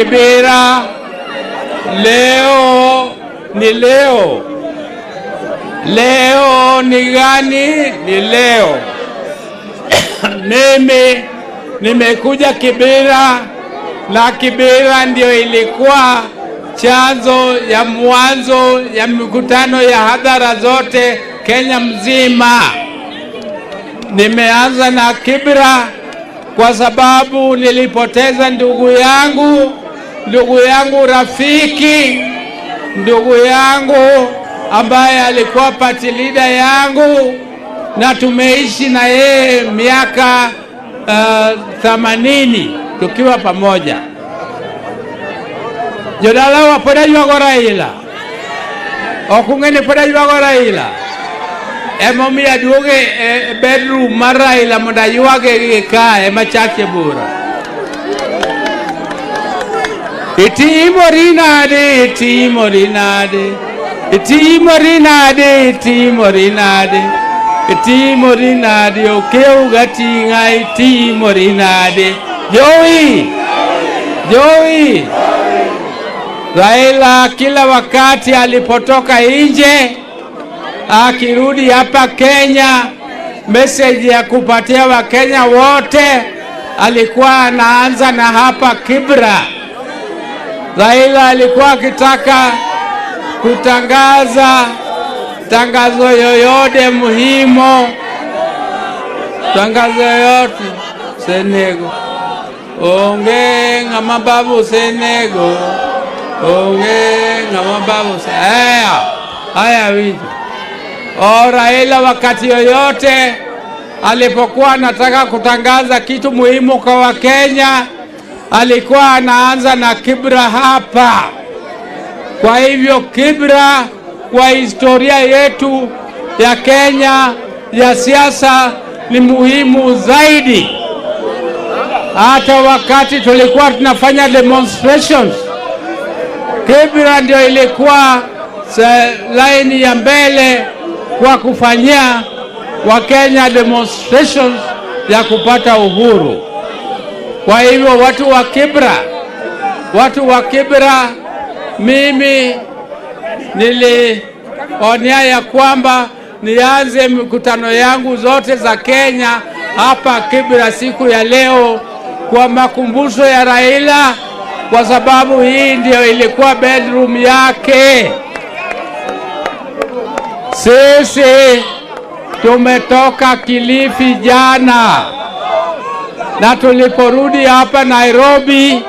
Kibera, leo ni leo. Leo ni gani? Ni leo. Mimi nimekuja Kibera, na Kibera ndio ilikuwa chanzo ya mwanzo ya mikutano ya hadhara zote Kenya mzima. Nimeanza na Kibera kwa sababu nilipoteza ndugu yangu rafiki, ndugu yangu ambaye alikuwa party leader yangu, na tumeishi na yeye miaka 80 tukiwa pamoja. Jodala wa poda yuago Raila, okungeni poda yuago Raila, emomi aduoge bedroom mar Raila mondo yuage kae machache bura. Itimori nade okeu gatinga itimori nade. Joey Raila kila wakati alipotoka nje akirudi hapa Kenya, message ya kupatia Wakenya wote alikuwa anaanza na hapa Kibera. Raila alikuwa akitaka kutangaza tangazo yoyote muhimu, tangazo yoyote Senego onge ngama babu Senego onge ngama babu haya wiji. Raila wakati yoyote alipokuwa anataka kutangaza kitu muhimu kwa Wakenya alikuwa anaanza na Kibera hapa. Kwa hivyo Kibera kwa historia yetu ya Kenya ya siasa ni muhimu zaidi. Hata wakati tulikuwa tunafanya demonstrations, Kibera ndio ilikuwa line ya mbele kwa kufanyia Wakenya demonstrations ya kupata uhuru. Kwa hivyo watu wa Kibera, mimi nilionea ya kwamba nianze mikutano yangu zote za Kenya hapa Kibera siku ya leo kwa makumbusho ya Raila, kwa sababu hii ndio ilikuwa bedroom yake. Sisi tumetoka Kilifi jana, na tuliporudi hapa Nairobi